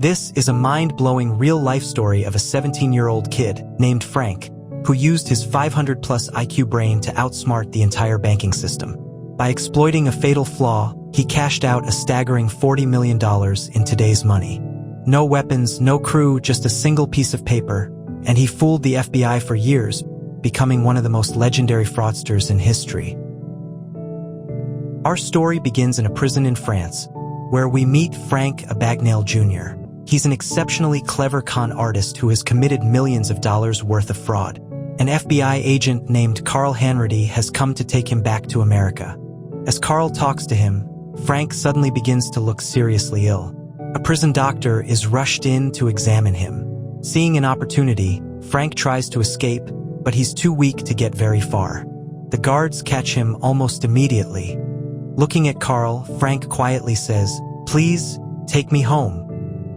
This is a mind-blowing real-life story of a 17-year-old kid named Frank, who used his 500-plus IQ brain to outsmart the entire banking system. By exploiting a fatal flaw, he cashed out a staggering $40 million in today's money. No weapons, no crew, just a single piece of paper, and he fooled the FBI for years, becoming one of the most legendary fraudsters in history. Our story begins in a prison in France, where we meet Frank Abagnale Jr. He's an exceptionally clever con artist who has committed millions of dollars worth of fraud. An FBI agent named Carl Hanratty has come to take him back to America. As Carl talks to him, Frank suddenly begins to look seriously ill. A prison doctor is rushed in to examine him. Seeing an opportunity, Frank tries to escape, but he's too weak to get very far. The guards catch him almost immediately. Looking at Carl, Frank quietly says, "Please, take me home."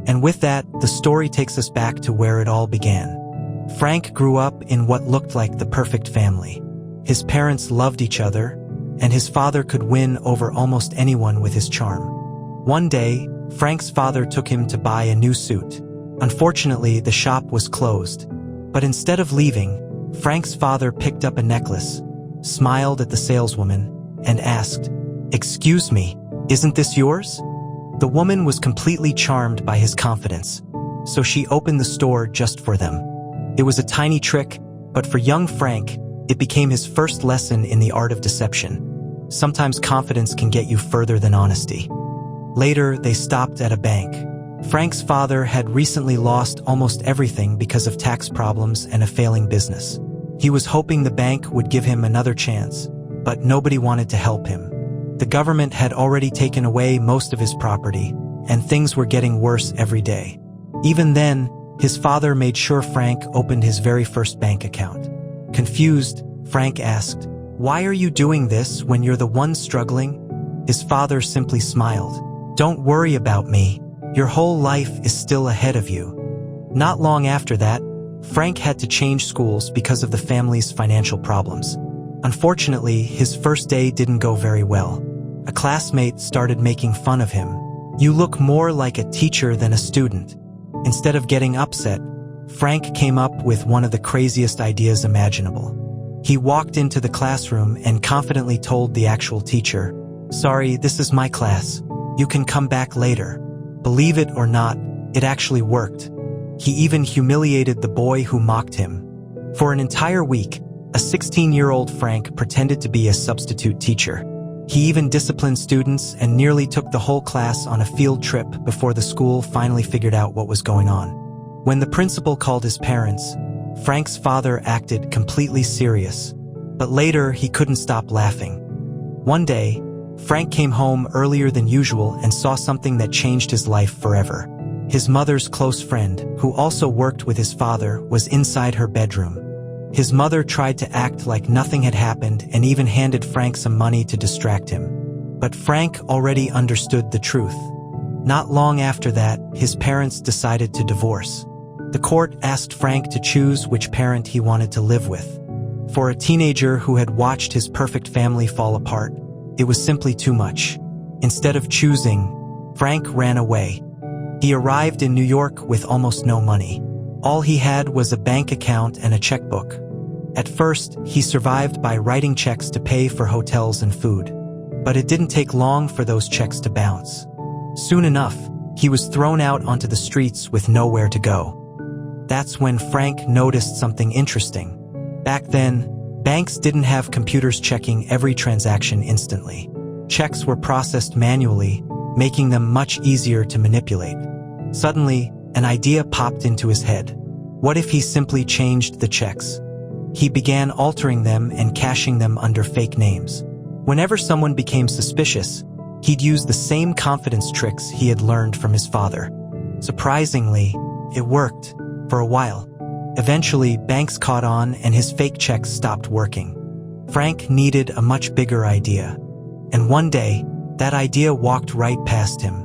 And with that, the story takes us back to where it all began. Frank grew up in what looked like the perfect family. His parents loved each other, and his father could win over almost anyone with his charm. One day, Frank's father took him to buy a new suit. Unfortunately, the shop was closed. But instead of leaving, Frank's father picked up a necklace, smiled at the saleswoman, and asked, "Excuse me, isn't this yours?" The woman was completely charmed by his confidence, so she opened the store just for them. It was a tiny trick, but for young Frank, it became his first lesson in the art of deception. Sometimes confidence can get you further than honesty. Later, they stopped at a bank. Frank's father had recently lost almost everything because of tax problems and a failing business. He was hoping the bank would give him another chance, but nobody wanted to help him. The government had already taken away most of his property, and things were getting worse every day. Even then, his father made sure Frank opened his very first bank account. Confused, Frank asked, "Why are you doing this when you're the one struggling?" His father simply smiled. "Don't worry about me. Your whole life is still ahead of you." Not long after that, Frank had to change schools because of the family's financial problems. Unfortunately, his first day didn't go very well. A classmate started making fun of him. "You look more like a teacher than a student." Instead of getting upset, Frank came up with one of the craziest ideas imaginable. He walked into the classroom and confidently told the actual teacher, "Sorry, this is my class. You can come back later." Believe it or not, it actually worked. He even humiliated the boy who mocked him. For an entire week, a 16-year-old Frank pretended to be a substitute teacher. He even disciplined students and nearly took the whole class on a field trip before the school finally figured out what was going on. When the principal called his parents, Frank's father acted completely serious, but later he couldn't stop laughing. One day, Frank came home earlier than usual and saw something that changed his life forever. His mother's close friend, who also worked with his father, was inside her bedroom. His mother tried to act like nothing had happened and even handed Frank some money to distract him. But Frank already understood the truth. Not long after that, his parents decided to divorce. The court asked Frank to choose which parent he wanted to live with. For a teenager who had watched his perfect family fall apart, it was simply too much. Instead of choosing, Frank ran away. He arrived in New York with almost no money. All he had was a bank account and a checkbook. At first, he survived by writing checks to pay for hotels and food. But it didn't take long for those checks to bounce. Soon enough, he was thrown out onto the streets with nowhere to go. That's when Frank noticed something interesting. Back then, banks didn't have computers checking every transaction instantly. Checks were processed manually, making them much easier to manipulate. Suddenly, an idea popped into his head. What if he simply changed the checks? He began altering them and cashing them under fake names. Whenever someone became suspicious, he'd use the same confidence tricks he had learned from his father. Surprisingly, it worked for a while. Eventually, banks caught on and his fake checks stopped working. Frank needed a much bigger idea. And one day, that idea walked right past him.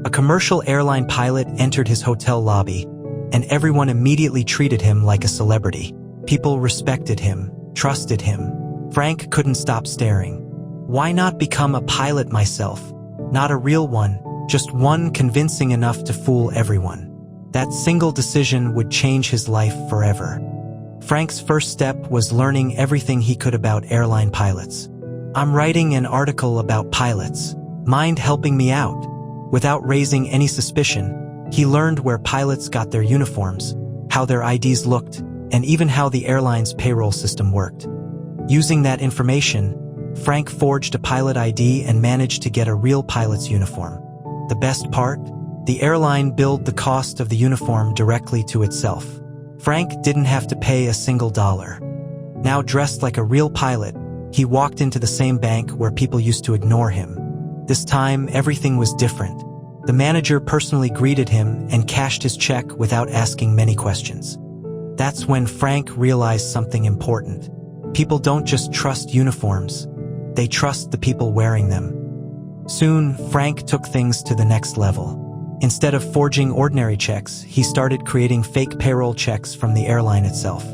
A commercial airline pilot entered his hotel lobby, and everyone immediately treated him like a celebrity. People respected him, trusted him. Frank couldn't stop staring. Why not become a pilot myself? Not a real one, Just one convincing enough to fool everyone. That single decision would change his life forever. Frank's first step was learning everything he could about airline pilots. "I'm writing an article about pilots. Mind helping me out?" Without raising any suspicion, he learned where pilots got their uniforms, how their IDs looked, and even how the airline's payroll system worked. Using that information, Frank forged a pilot ID and managed to get a real pilot's uniform. The best part? The airline billed the cost of the uniform directly to itself. Frank didn't have to pay a single dollar. Now dressed like a real pilot, he walked into the same bank where people used to ignore him. This time, everything was different. The manager personally greeted him and cashed his check without asking many questions. That's when Frank realized something important. People don't just trust uniforms. They trust the people wearing them. Soon, Frank took things to the next level. Instead of forging ordinary checks, he started creating fake payroll checks from the airline itself.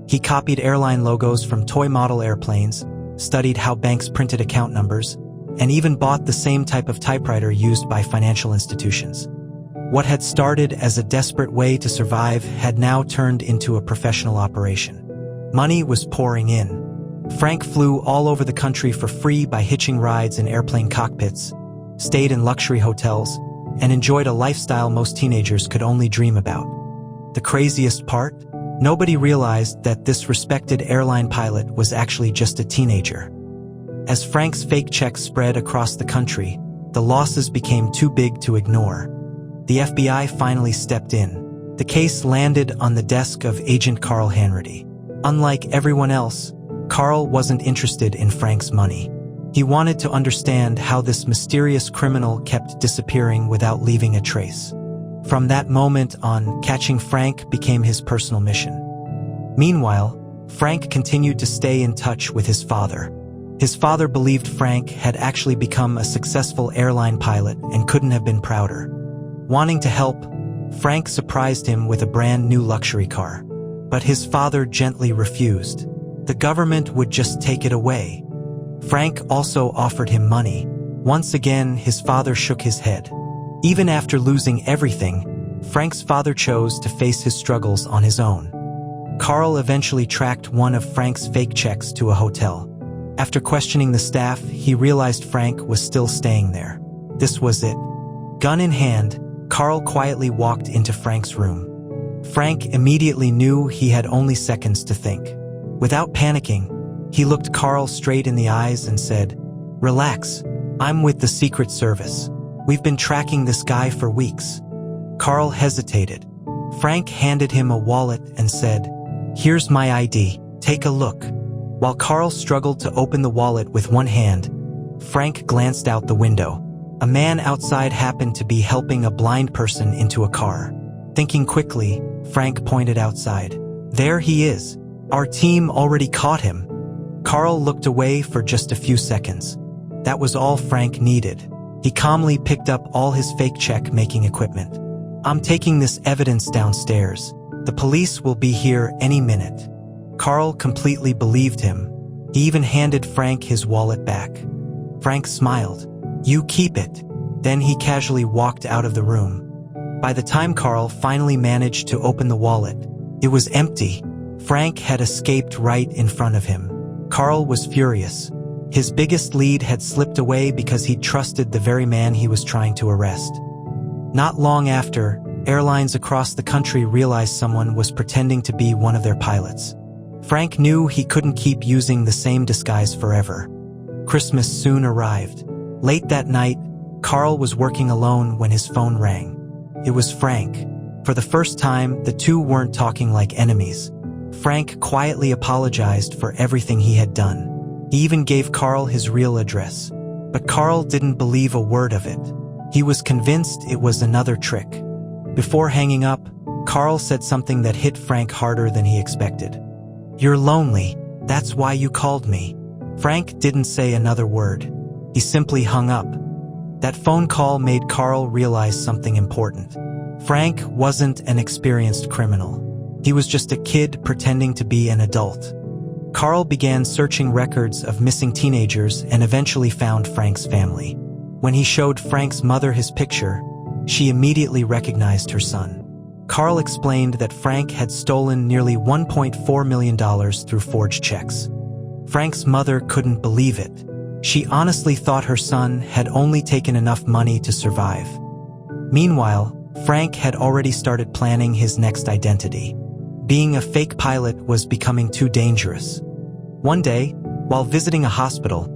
He copied airline logos from toy model airplanes, studied how banks printed account numbers, and even bought the same type of typewriter used by financial institutions. What had started as a desperate way to survive had now turned into a professional operation. Money was pouring in. Frank flew all over the country for free by hitching rides in airplane cockpits, stayed in luxury hotels, and enjoyed a lifestyle most teenagers could only dream about. The craziest part? Nobody realized that this respected airline pilot was actually just a teenager. As Frank's fake checks spread across the country, the losses became too big to ignore. The FBI finally stepped in. The case landed on the desk of Agent Carl Hanratty. Unlike everyone else, Carl wasn't interested in Frank's money. He wanted to understand how this mysterious criminal kept disappearing without leaving a trace. From that moment on, catching Frank became his personal mission. Meanwhile, Frank continued to stay in touch with his father. His father believed Frank had actually become a successful airline pilot and couldn't have been prouder. Wanting to help, Frank surprised him with a brand new luxury car. But his father gently refused. The government would just take it away. Frank also offered him money. Once again, his father shook his head. Even after losing everything, Frank's father chose to face his struggles on his own. Carl eventually tracked one of Frank's fake checks to a hotel. After questioning the staff, he realized Frank was still staying there. This was it. Gun in hand, Carl quietly walked into Frank's room. Frank immediately knew he had only seconds to think. Without panicking, he looked Carl straight in the eyes and said, "Relax, I'm with the Secret Service. We've been tracking this guy for weeks." Carl hesitated. Frank handed him a wallet and said, "Here's my ID, take a look." While Carl struggled to open the wallet with one hand, Frank glanced out the window. A man outside happened to be helping a blind person into a car. Thinking quickly, Frank pointed outside. "There he is. Our team already caught him." Carl looked away for just a few seconds. That was all Frank needed. He calmly picked up all his fake check-making equipment. "I'm taking this evidence downstairs. The police will be here any minute." Carl completely believed him. He even handed Frank his wallet back. Frank smiled. "You keep it." Then he casually walked out of the room. By the time Carl finally managed to open the wallet, it was empty. Frank had escaped right in front of him. Carl was furious. His biggest lead had slipped away because he trusted the very man he was trying to arrest. Not long after, airlines across the country realized someone was pretending to be one of their pilots. Frank knew he couldn't keep using the same disguise forever. Christmas soon arrived. Late that night, Carl was working alone when his phone rang. It was Frank. For the first time, the two weren't talking like enemies. Frank quietly apologized for everything he had done. He even gave Carl his real address. But Carl didn't believe a word of it. He was convinced it was another trick. Before hanging up, Carl said something that hit Frank harder than he expected. "You're lonely. That's why you called me." Frank didn't say another word. He simply hung up. That phone call made Carl realize something important. Frank wasn't an experienced criminal. He was just a kid pretending to be an adult. Carl began searching records of missing teenagers and eventually found Frank's family. When he showed Frank's mother his picture, she immediately recognized her son. Carl explained that Frank had stolen nearly $1.4 million through forged checks. Frank's mother couldn't believe it. She honestly thought her son had only taken enough money to survive. Meanwhile, Frank had already started planning his next identity. Being a fake pilot was becoming too dangerous. One day, while visiting a hospital,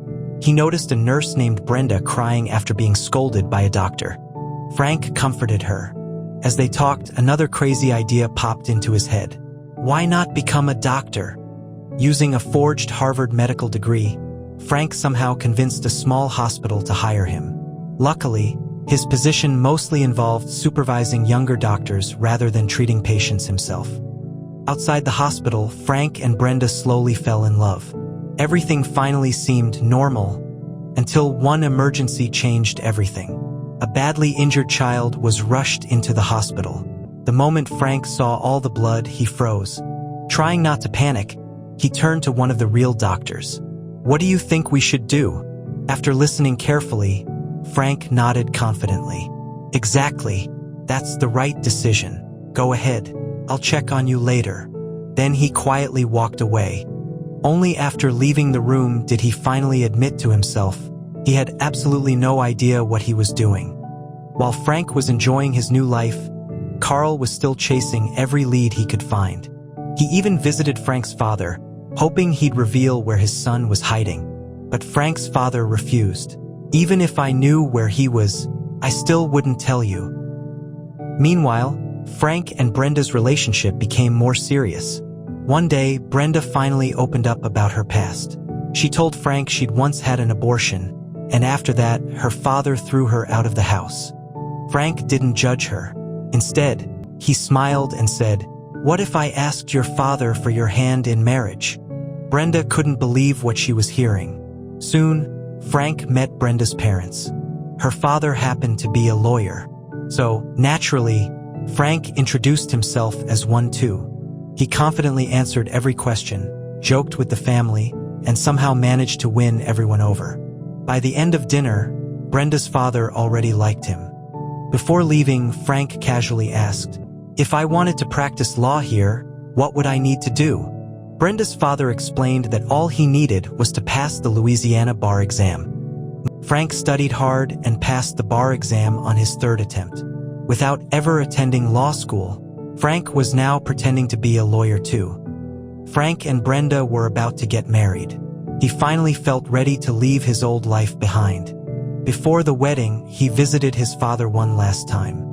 he noticed a nurse named Brenda crying after being scolded by a doctor. Frank comforted her. As they talked, another crazy idea popped into his head. Why not become a doctor? Using a forged Harvard medical degree, Frank somehow convinced a small hospital to hire him. Luckily, his position mostly involved supervising younger doctors rather than treating patients himself. Outside the hospital, Frank and Brenda slowly fell in love. Everything finally seemed normal, until one emergency changed everything. A badly injured child was rushed into the hospital. The moment Frank saw all the blood, he froze. Trying not to panic, he turned to one of the real doctors. "What do you think we should do?" After listening carefully, Frank nodded confidently. "Exactly. That's the right decision. Go ahead. I'll check on you later." Then he quietly walked away. Only after leaving the room did he finally admit to himself he had absolutely no idea what he was doing. While Frank was enjoying his new life, Carl was still chasing every lead he could find. He even visited Frank's father, hoping he'd reveal where his son was hiding. But Frank's father refused. "Even if I knew where he was, I still wouldn't tell you." Meanwhile, Frank and Brenda's relationship became more serious. One day, Brenda finally opened up about her past. She told Frank she'd once had an abortion, and after that, her father threw her out of the house. Frank didn't judge her. Instead, he smiled and said, "What if I asked your father for your hand in marriage?" Brenda couldn't believe what she was hearing. Soon, Frank met Brenda's parents. Her father happened to be a lawyer. So, naturally, Frank introduced himself as one too. He confidently answered every question, joked with the family, and somehow managed to win everyone over. By the end of dinner, Brenda's father already liked him. Before leaving, Frank casually asked, "If I wanted to practice law here, what would I need to do?" Brenda's father explained that all he needed was to pass the Louisiana bar exam. Frank studied hard and passed the bar exam on his third attempt. Without ever attending law school, Frank was now pretending to be a lawyer too. Frank and Brenda were about to get married. He finally felt ready to leave his old life behind. Before the wedding, he visited his father one last time.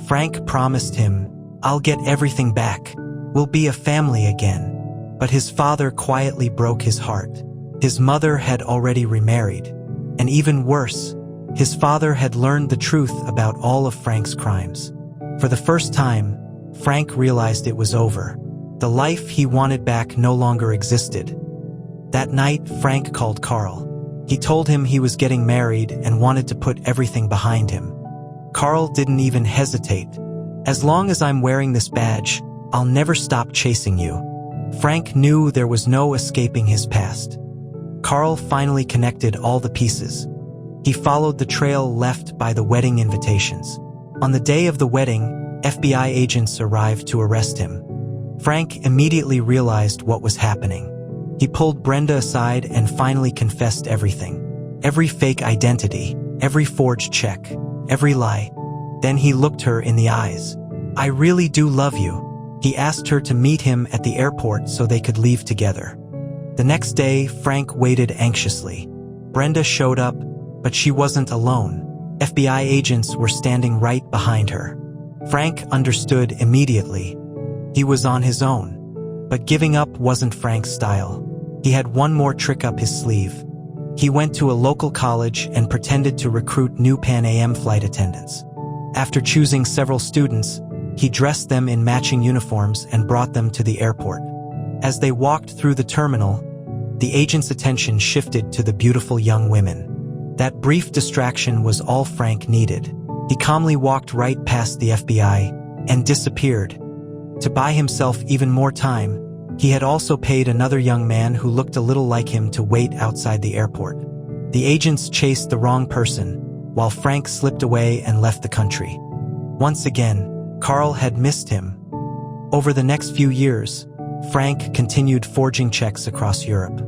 Frank promised him, "I'll get everything back. We'll be a family again." But his father quietly broke his heart. His mother had already remarried. And even worse, his father had learned the truth about all of Frank's crimes. For the first time, Frank realized it was over. The life he wanted back no longer existed. That night, Frank called Carl. He told him he was getting married and wanted to put everything behind him. Carl didn't even hesitate. "As long as I'm wearing this badge, I'll never stop chasing you." Frank knew there was no escaping his past. Carl finally connected all the pieces. He followed the trail left by the wedding invitations. On the day of the wedding, FBI agents arrived to arrest him. Frank immediately realized what was happening. He pulled Brenda aside and finally confessed everything. Every fake identity, every forged check, every lie. Then he looked her in the eyes. "I really do love you." He asked her to meet him at the airport so they could leave together. The next day, Frank waited anxiously. Brenda showed up, but she wasn't alone. FBI agents were standing right behind her. Frank understood immediately. He was on his own. But giving up wasn't Frank's style. He had one more trick up his sleeve. He went to a local college and pretended to recruit new Pan Am flight attendants. After choosing several students, he dressed them in matching uniforms and brought them to the airport. As they walked through the terminal, the agent's attention shifted to the beautiful young women. That brief distraction was all Frank needed. He calmly walked right past the FBI and disappeared. To buy himself even more time, he had also paid another young man who looked a little like him to wait outside the airport. The agents chased the wrong person, while Frank slipped away and left the country. Once again, Carl had missed him. Over the next few years, Frank continued forging checks across Europe.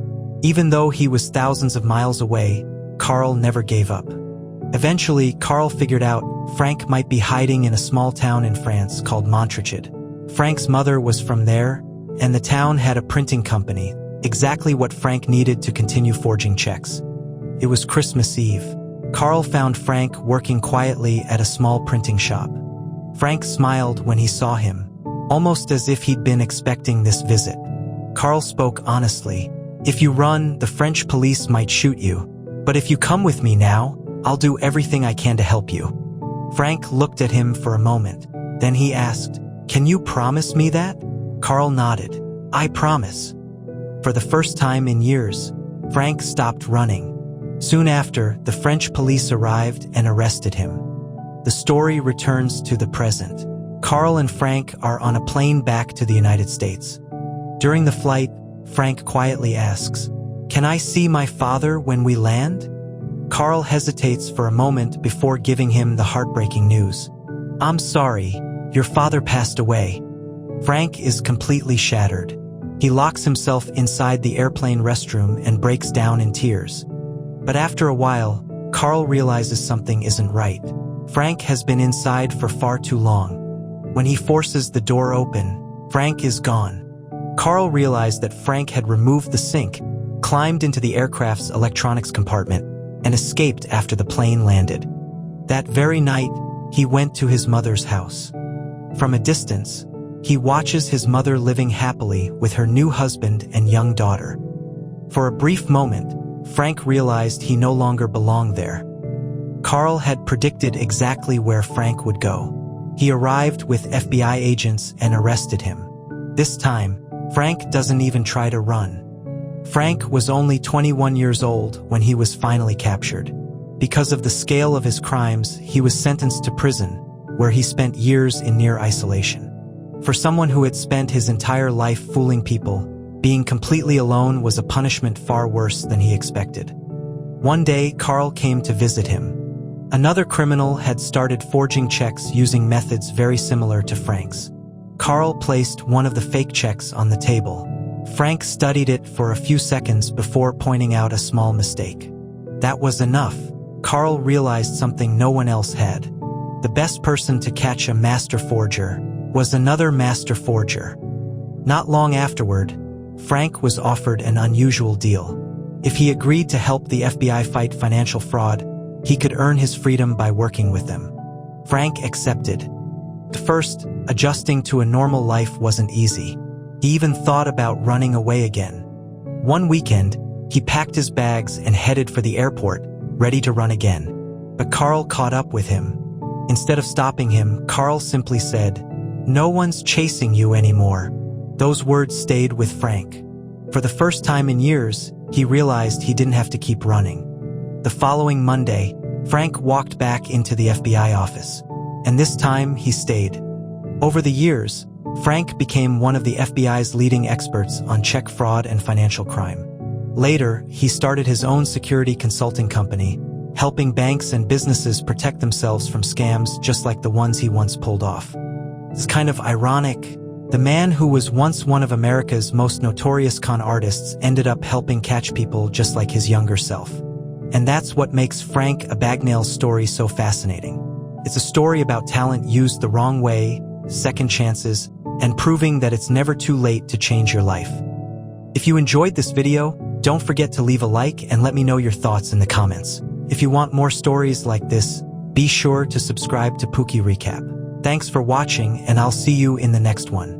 Even though he was thousands of miles away, Carl never gave up. Eventually, Carl figured out Frank might be hiding in a small town in France called Montrachet. Frank's mother was from there, and the town had a printing company, exactly what Frank needed to continue forging checks. It was Christmas Eve. Carl found Frank working quietly at a small printing shop. Frank smiled when he saw him, almost as if he'd been expecting this visit. Carl spoke honestly. "If you run, the French police might shoot you. But if you come with me now, I'll do everything I can to help you." Frank looked at him for a moment. Then he asked, "Can you promise me that?" Carl nodded. "I promise." For the first time in years, Frank stopped running. Soon after, the French police arrived and arrested him. The story returns to the present. Carl and Frank are on a plane back to the United States. During the flight, Frank quietly asks, "Can I see my father when we land?" Carl hesitates for a moment before giving him the heartbreaking news. "I'm sorry, your father passed away." Frank is completely shattered. He locks himself inside the airplane restroom and breaks down in tears. But after a while, Carl realizes something isn't right. Frank has been inside for far too long. When he forces the door open, Frank is gone. Carl realized that Frank had removed the sink, climbed into the aircraft's electronics compartment, and escaped after the plane landed. That very night, he went to his mother's house. From a distance, he watches his mother living happily with her new husband and young daughter. For a brief moment, Frank realized he no longer belonged there. Carl had predicted exactly where Frank would go. He arrived with FBI agents and arrested him. This time, Frank doesn't even try to run. Frank was only 21 years old when he was finally captured. Because of the scale of his crimes, he was sentenced to prison, where he spent years in near isolation. For someone who had spent his entire life fooling people, being completely alone was a punishment far worse than he expected. One day, Carl came to visit him. Another criminal had started forging checks using methods very similar to Frank's. Carl placed one of the fake checks on the table. Frank studied it for a few seconds before pointing out a small mistake. That was enough. Carl realized something no one else had. The best person to catch a master forger was another master forger. Not long afterward, Frank was offered an unusual deal. If he agreed to help the FBI fight financial fraud, he could earn his freedom by working with them. Frank accepted. At first, adjusting to a normal life wasn't easy. He even thought about running away again. One weekend, he packed his bags and headed for the airport, ready to run again. But Carl caught up with him. Instead of stopping him, Carl simply said, "No one's chasing you anymore." Those words stayed with Frank. For the first time in years, he realized he didn't have to keep running. The following Monday, Frank walked back into the FBI office. And this time, he stayed. Over the years, Frank became one of the FBI's leading experts on check fraud and financial crime. Later, he started his own security consulting company, helping banks and businesses protect themselves from scams just like the ones he once pulled off. It's kind of ironic. The man who was once one of America's most notorious con artists ended up helping catch people just like his younger self. And that's what makes Frank Abagnale's story so fascinating. It's a story about talent used the wrong way, second chances, and proving that it's never too late to change your life. If you enjoyed this video, don't forget to leave a like and let me know your thoughts in the comments. If you want more stories like this, be sure to subscribe to Pookie Recap. Thanks for watching, and I'll see you in the next one.